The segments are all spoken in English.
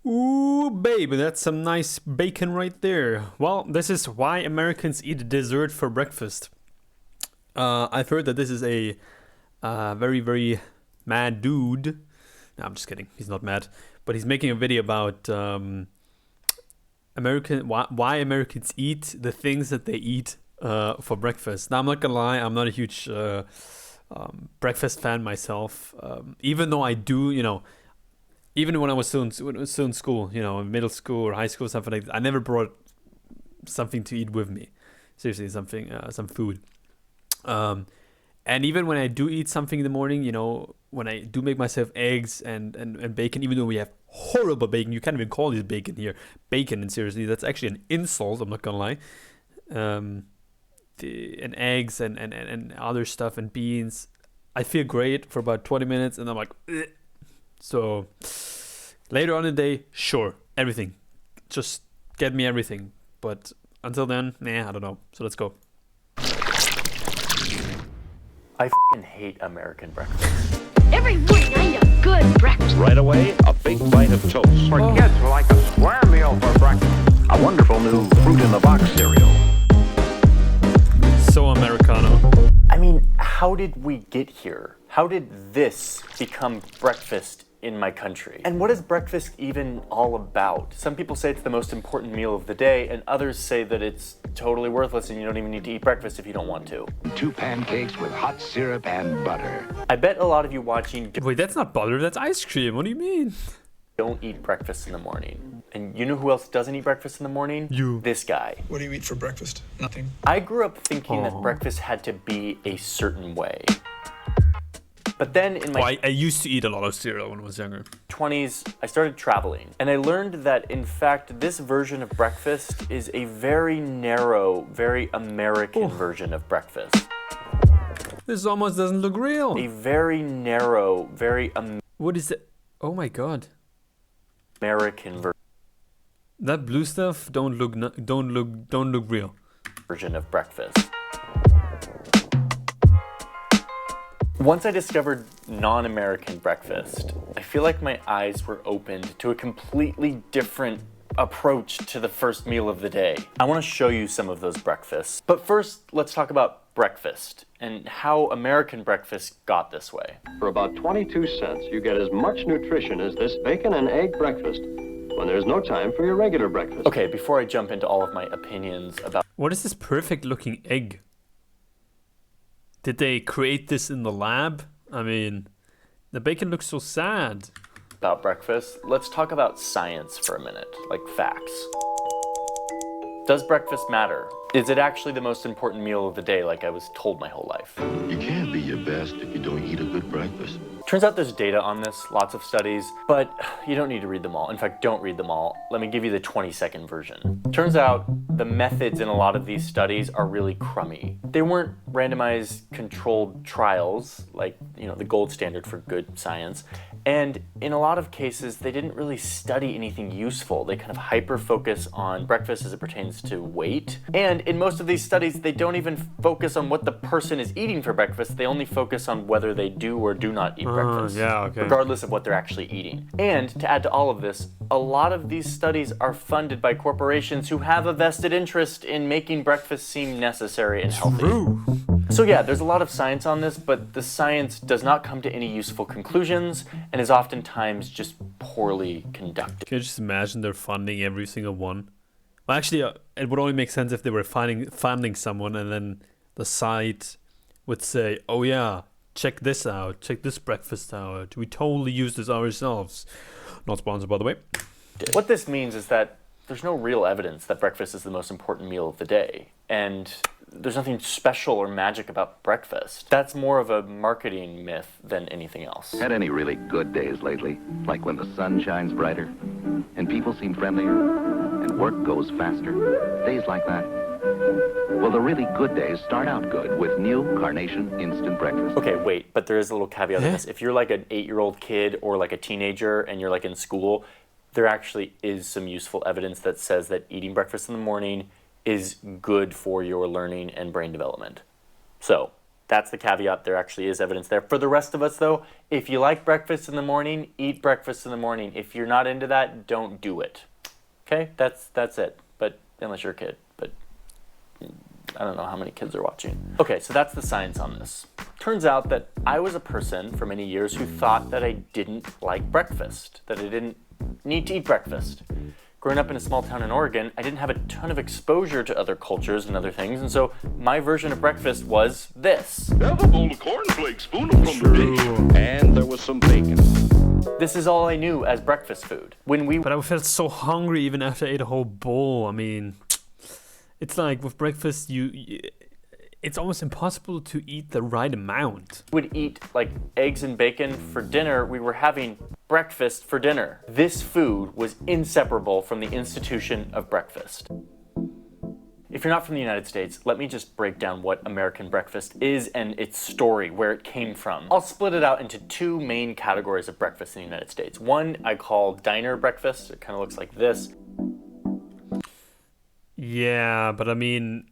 Ooh, baby, that's some nice bacon right there. Well, this is why Americans eat dessert for breakfast. I've heard that this is a very, very mad dude. No, I'm just kidding. He's not mad. But he's making a video about why Americans eat the things that they eat for breakfast. Now, I'm not going to lie. I'm not a huge breakfast fan myself. Even though I do, even when I was still in school, in middle school or high school, something like that, I never brought something to eat with me. Seriously, some food. And even when I do eat something in the morning, when I do make myself eggs and bacon, even though we have horrible bacon, you can't even call this bacon here. Bacon, and seriously, that's actually an insult, I'm not gonna lie. And eggs and other stuff and beans, I feel great for about 20 minutes and I'm like, ugh. So later on in the day, sure, everything. Just get me everything. But until then, I don't know. So let's go. I f***ing hate American breakfast. Every morning I need a good breakfast. Right away, a big bite of toast. For kids who like a square meal for breakfast. A wonderful new fruit-in-the-box cereal. So Americano. I mean, how did we get here? How did this become breakfast in my country? And what is breakfast even all about? Some people say it's the most important meal of the day, and others say that it's totally worthless and you don't even need to eat breakfast if you don't want to. 2 pancakes with hot syrup and butter. I bet a lot of you watching Wait, that's not butter, that's ice cream. What do you mean? don't eat breakfast in the morning. And you know who else doesn't eat breakfast in the morning? You. This guy. What do you eat for breakfast? Nothing. I grew up thinking that breakfast had to be a certain way. But then in my I used to eat a lot of cereal when I was younger. 20s, I started traveling. And I learned that, in fact, this version of breakfast is a very narrow, very American version of breakfast. This almost doesn't look real. A very narrow, very What is it? Oh my god. American That blue stuff don't look real. version of breakfast. Once I discovered non-American breakfast, I feel like my eyes were opened to a completely different approach to the first meal of the day. I want to show you some of those breakfasts. But first, let's talk about breakfast and how American breakfast got this way. For about 22 cents, you get as much nutrition as this bacon and egg breakfast when there's no time for your regular breakfast. Okay, before I jump into all of my opinions about What is this perfect looking egg? Did they create this in the lab? I mean, the bacon looks so sad. breakfast, let's talk about science for a minute, like facts. Does breakfast matter? Is it actually the most important meal of the day like I was told my whole life? You can't be your best if you don't eat a good breakfast. Turns out there's data on this, lots of studies, but you don't need to read them all. In fact, don't read them all. Let me give you the 20-second version. Turns out the methods in a lot of these studies are really crummy. They weren't randomized controlled trials, like, the gold standard for good science. And in a lot of cases, they didn't really study anything useful. They kind of hyper-focus on breakfast as it pertains to weight. And in most of these studies, they don't even focus on what the person is eating for breakfast. They only focus on whether they do or do not eat breakfast, yeah, okay. regardless of what they're actually eating. And to add to all of this, a lot of these studies are funded by corporations who have a vested interest in making breakfast seem necessary and healthy. True. So yeah, there's a lot of science on this, but the science does not come to any useful conclusions and is oftentimes just poorly conducted. Can you just imagine they're funding every single one? Well, actually, it would only make sense if they were funding someone and then the site would say, oh yeah, check this out, check this breakfast out. We totally use this ourselves. Not sponsored, by the way. What this means is that there's no real evidence that breakfast is the most important meal of the day. And there's nothing special or magic about breakfast. That's more of a marketing myth than anything else. Had any really good days lately? Like when the sun shines brighter and people seem friendlier and work goes faster? Days like that? Well, the really good days start out good with new Carnation Instant Breakfast. Okay, wait, but there is a little caveat to this. If you're like an 8-year-old kid or like a teenager and you're like in school, there actually is some useful evidence that says that eating breakfast in the morning is good for your learning and brain development. So, That's the caveat. There actually is evidence there. For the rest of us, though, if you like breakfast in the morning, eat breakfast in the morning. If you're not into that, don't do it. Okay? That's it. But unless you're a kid. But I don't know how many kids are watching. Okay, so that's the science on this. Turns out that I was a person for many years who thought that I didn't like breakfast, that I didn't need to eat breakfast. Growing up in a small town in Oregon, I didn't have a ton of exposure to other cultures and other things, and so my version of breakfast was this. Have a bowl of cornflakes, spoon them from the dish. And there was some bacon. This is all I knew as breakfast food. But I felt so hungry even after I ate a whole bowl. I mean, it's like with breakfast, it's almost impossible to eat the right amount. Would eat like eggs and bacon for dinner. We were having breakfast for dinner. This food was inseparable from the institution of breakfast. If you're not from the United States, let me just break down what American breakfast is and its story, where it came from. I'll split it out into two main categories of breakfast in the United States. One I call diner breakfast. It kind of looks like this. Yeah, but I mean...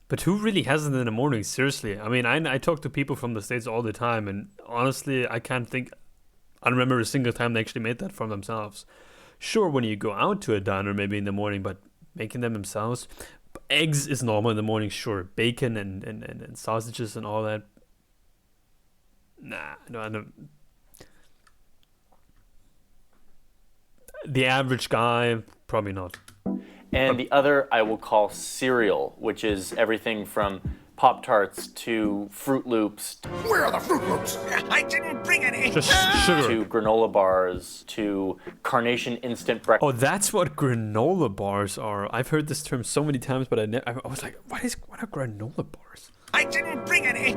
But who really has it in the morning? Seriously. I mean, I talk to people from the States all the time, and honestly, I don't remember a single time they actually made that for themselves. Sure, when you go out to a diner, maybe in the morning, but making them themselves. Eggs is normal in the morning, sure. Bacon and sausages and all that. Nah, no, I don't. The average guy, probably not. And the other I will call cereal, which is everything from Pop-Tarts to Fruit Loops. Where are the Fruit Loops? I didn't bring any. Just sugar. To granola bars, to Carnation Instant Breakfast. Oh, that's what granola bars are. I've heard this term so many times, but I was like, what are granola bars? I didn't bring any.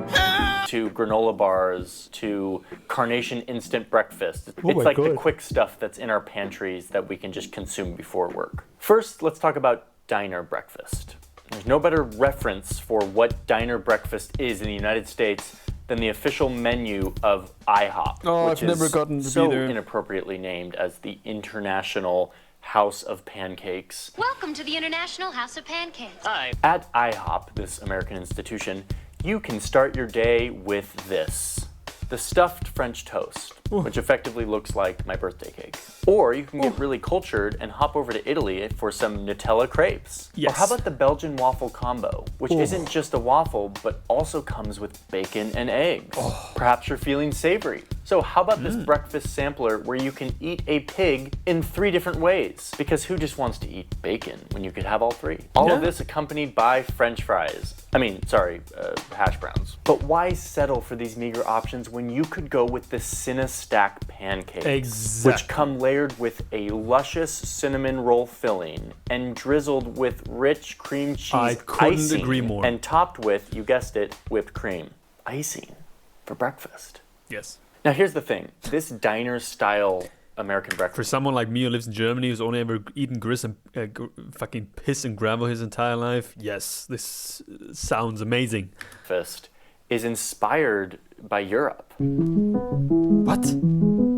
To granola bars, to Carnation Instant Breakfast. It's my like the God. quick stuff that's in our pantries that we can just consume before work. First, let's talk about diner breakfast. There's no better reference for what diner breakfast is in the United States than the official menu of IHOP, which I've never is gotten to so be there. inappropriately named as the International House of Pancakes. Welcome to the International House of Pancakes. Hi. At IHOP, this American institution, you can start your day with this. The stuffed French toast, which effectively looks like my birthday cake. Or you can get really cultured and hop over to Italy for some Nutella crepes. Yes. Or how about the Belgian waffle combo, which isn't just a waffle, but also comes with bacon and eggs. Perhaps you're feeling savory. So how about this breakfast sampler where you can eat a pig in 3 different ways? Because who just wants to eat bacon when you could have all 3? All of this accompanied by French fries. Hash browns. But why settle for these meager options when you could go with the Cinestack pancakes, Exactly. which come layered with a luscious cinnamon roll filling and drizzled with rich cream cheese I couldn't icing agree more. and topped with, you guessed it, whipped cream. Icing for breakfast. Yes. Now here's the thing. This diner-style American For breakfast someone like me who lives in Germany who's only ever eaten fucking piss and gravel his entire life, yes, this sounds amazing. is inspired by Europe. What?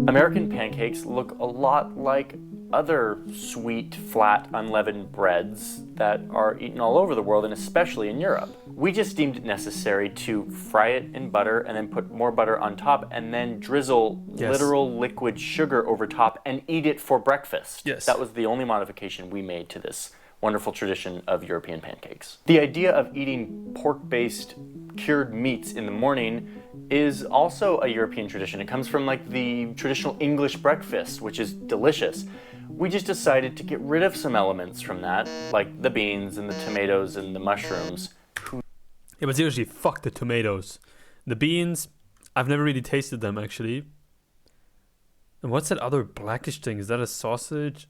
American pancakes look a lot like other sweet, flat, unleavened breads that are eaten all over the world and especially in Europe. We just deemed it necessary to fry it in butter and then put more butter on top and then drizzle literal liquid sugar over top and eat it for breakfast. Yes. That was the only modification we made to this wonderful tradition of European pancakes. The idea of eating pork-based cured meats in the morning is also a European tradition. It comes from like the traditional English breakfast, which is delicious. We just decided to get rid of some elements from that, like the beans and the tomatoes and the mushrooms. Yeah, but seriously, fuck the tomatoes. The beans, I've never really tasted them actually. And what's that other blackish thing? Is that a sausage?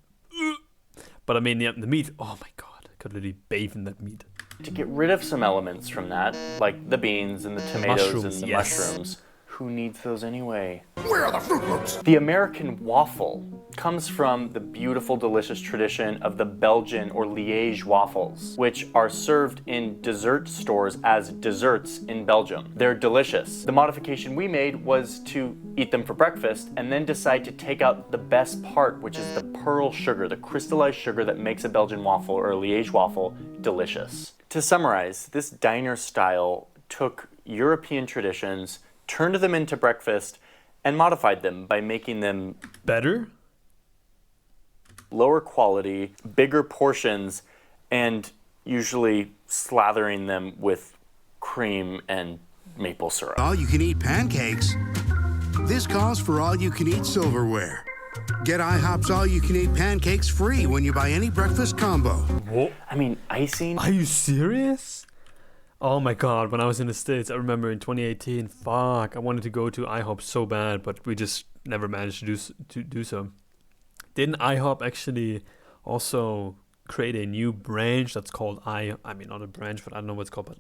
But I mean, yeah, the meat, oh my god, I could literally bathe in that meat. To get rid of some elements from that, like the beans and the tomatoes and the mushrooms. Who needs those anyway? Where are the Fruit Loops? The American waffle comes from the beautiful, delicious tradition of the Belgian or Liège waffles, which are served in dessert stores as desserts in Belgium. They're delicious. The modification we made was to eat them for breakfast and then decide to take out the best part, which is the pearl sugar, the crystallized sugar that makes a Belgian waffle or a Liège waffle delicious. To summarize, this diner style took European traditions, turned them into breakfast, and modified them by making them Better? lower quality, bigger portions, and usually slathering them with cream and maple syrup. All-you-can-eat pancakes. This calls for all-you-can-eat silverware. Get IHOP's all-you-can-eat pancakes free when you buy any breakfast combo. What? I mean, icing. Are you serious? Oh my god, when I was in the States, I remember in 2018, fuck, I wanted to go to IHOP so bad, but we just never managed to do so. Didn't IHOP actually also create a new branch that's called I mean, not a branch, but I don't know what it's called, but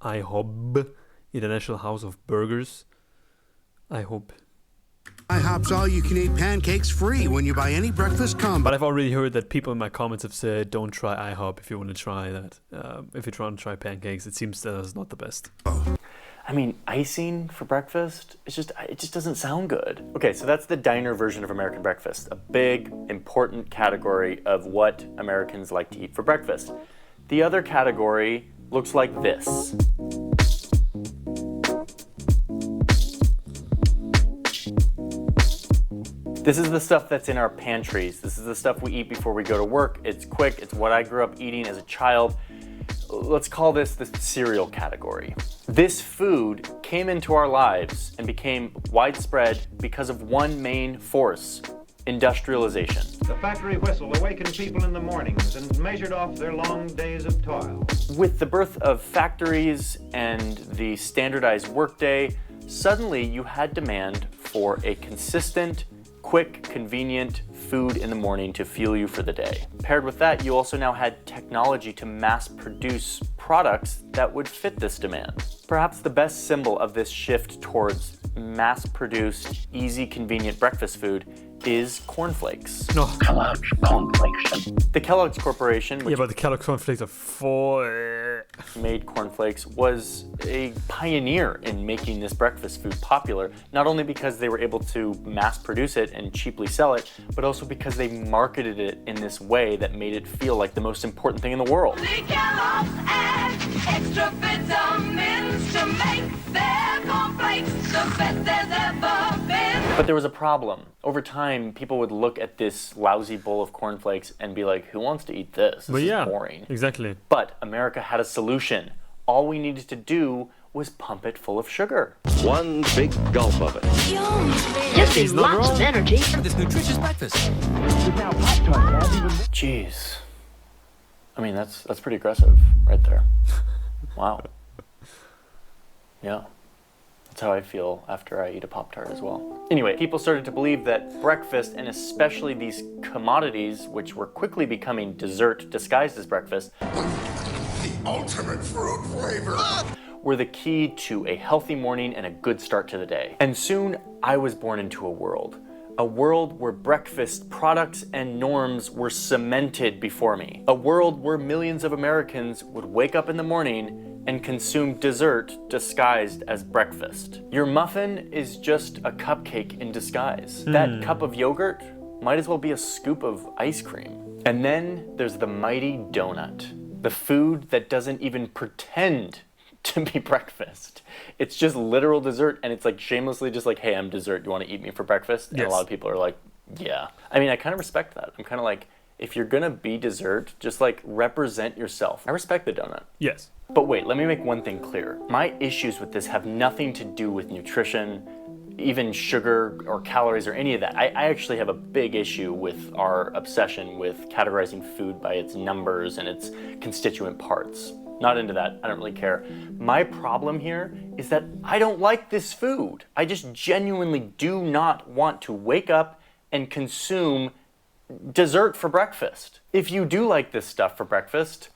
IHOB, International House of Burgers. IHOP. IHOP's all-you-can-eat pancakes free when you buy any breakfast combo. But I've already heard that people in my comments have said, don't try IHOP if you want to try that. If you're trying to try pancakes, it seems that is not the best. I mean, icing for breakfast, it just doesn't sound good. Okay, so that's the diner version of American breakfast, a big, important category of what Americans like to eat for breakfast. The other category looks like this. This is the stuff that's in our pantries. This is the stuff we eat before we go to work. It's quick, it's what I grew up eating as a child. Let's call this the cereal category. This food came into our lives and became widespread because of one main force: industrialization. The factory whistle awakened people in the mornings and measured off their long days of toil. With the birth of factories and the standardized workday, suddenly you had demand for a consistent, quick, convenient food in the morning to fuel you for the day. Paired with that, you also now had technology to mass produce products that would fit this demand. Perhaps the best symbol of this shift towards mass-produced, easy, convenient breakfast food is cornflakes. No. Kellogg's cornflakes. The Kellogg's Corporation, which Yeah, but the Kellogg's cornflakes are for... made cornflakes, was a pioneer in making this breakfast food popular, not only because they were able to mass produce it and cheaply sell it, but also because they marketed it in this way that made it feel like the most important thing in the world. The Kellogg's add extra vitamins to make their cornflakes the best there's ever been. But there was a problem. Over time, people would look at this lousy bowl of cornflakes and be like, who wants to eat this? This is boring. Exactly. But America had a solution. All we needed to do was pump it full of sugar. One big gulp of it. Gives me lots of energy. This nutritious breakfast. Jeez. I mean, that's pretty aggressive right there. Wow. Yeah. That's how I feel after I eat a Pop-Tart as well. Anyway, people started to believe that breakfast, and especially these commodities, which were quickly becoming dessert disguised as breakfast, The ultimate fruit flavor. were the key to a healthy morning and a good start to the day. And soon, I was born into a world where breakfast products and norms were cemented before me. A world where millions of Americans would wake up in the morning and consume dessert disguised as breakfast. Your muffin is just a cupcake in disguise. That cup of yogurt might as well be a scoop of ice cream. And then there's the mighty donut, the food that doesn't even pretend to be breakfast. It's just literal dessert, and it's like shamelessly just like, hey, I'm dessert, you want to eat me for breakfast? And a lot of people are like, yeah. I mean, I kind of respect that. I'm kind of like, if you're gonna be dessert, just like represent yourself. I respect the donut. Yes. But wait, let me make one thing clear. My issues with this have nothing to do with nutrition, even sugar or calories or any of that. I actually have a big issue with our obsession with categorizing food by its numbers and its constituent parts. Not into that, I don't really care. My problem here is that I don't like this food. I just genuinely do not want to wake up and consume dessert for breakfast. If you do like this stuff for breakfast,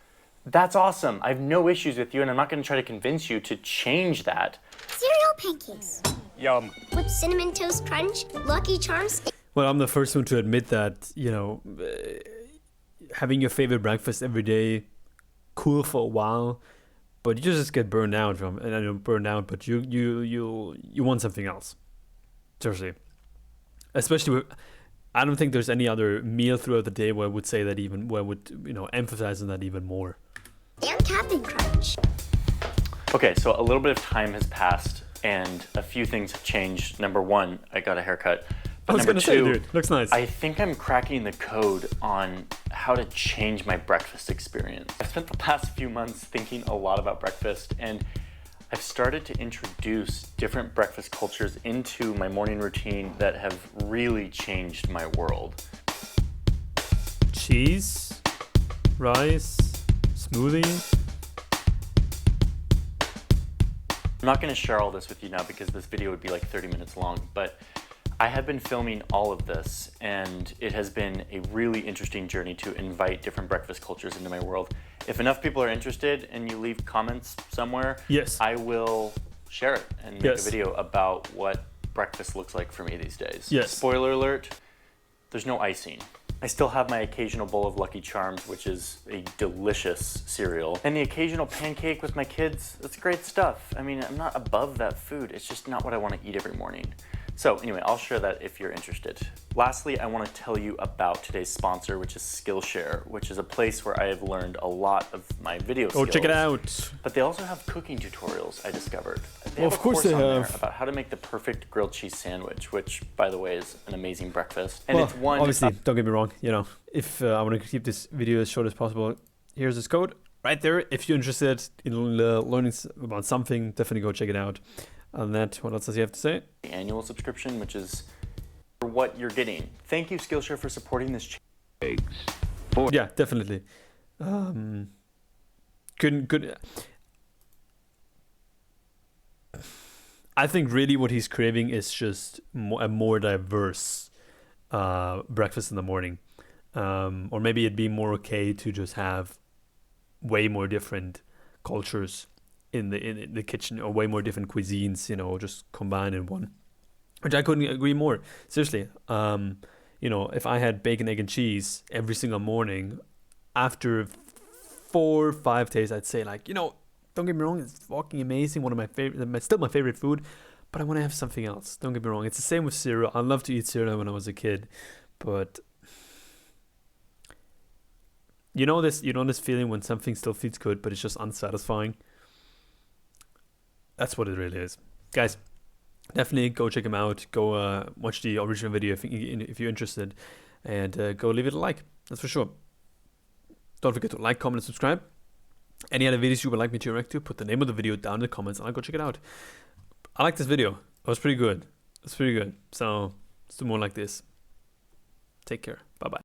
that's awesome. I have no issues with you, and I'm not gonna try to convince you to change that. Cereal pancakes. Yum. With cinnamon toast crunch, Lucky Charms. Well, I'm the first one to admit that, you know, having your favorite breakfast every day, cool for a while, but you just get burned out from, and I don't burn out, but you want something else. Seriously. Especially with, I don't think there's any other meal throughout the day where I would say that even, where I would, you know, emphasize on that even more. And Captain Crunch. Okay, so a little bit of time has passed and a few things have changed. Number one, I got a haircut. But I was number gonna say, two, dude, looks nice. I think I'm cracking the code on how to change my breakfast experience. I've spent the past few months thinking a lot about breakfast, and I've started to introduce different breakfast cultures into my morning routine that have really changed my world. Cheese, rice, smoothie. I'm not going to share all this with you now because this video would be like 30 minutes long, but I have been filming all of this, and it has been a really interesting journey to invite different breakfast cultures into my world. If enough people are interested and you leave comments somewhere, yes, I will share it and make a video about what breakfast looks like for me these days. Yes. Spoiler alert, there's no icing. I still have my occasional bowl of Lucky Charms, which is a delicious cereal, and the occasional pancake with my kids. That's great stuff. I mean, I'm not above that food. It's just not what I want to eat every morning. So anyway, I'll share that if you're interested. Lastly, I want to tell you about today's sponsor, which is Skillshare, which is a place where I have learned a lot of my video skills. Oh, check it out. But they also have cooking tutorials, I discovered. They Well, have of course they on there have. about how to make the perfect grilled cheese sandwich, which, by the way, is an amazing breakfast. And Well, it's one obviously, don't get me wrong. You know, if I want to keep this video as short as possible, here's this code right there. If you're interested in learning about something, definitely go check it out. And that, what else does he have to say? The annual subscription, which is for what you're getting. Thank you, Skillshare, for supporting this channel. Yeah, definitely. Good. I think really what he's craving is just a more diverse breakfast in the morning. Or maybe it'd be more okay to just have way more different cultures in the kitchen, or way more different cuisines, you know, just combined in one. Which I couldn't agree more. Seriously, you know, if I had bacon, egg, and cheese every single morning, after 4 or 5 days, I'd say, like, you know, don't get me wrong, it's fucking amazing. One of my favorite, still my favorite food, but I want to have something else. Don't get me wrong. It's the same with cereal. I loved to eat cereal when I was a kid, but you know this feeling when something still feels good, but it's just unsatisfying. That's what it really is, guys. Definitely go check him out. Go watch the original video if you're interested, and go leave it a like. That's for sure. Don't forget to like, comment, and subscribe. Any other videos you would like me to react to, put the name of the video down in the comments, and I'll go check it out. I like this video. It was pretty good. It's pretty good. So let's do more like this. Take care. Bye bye.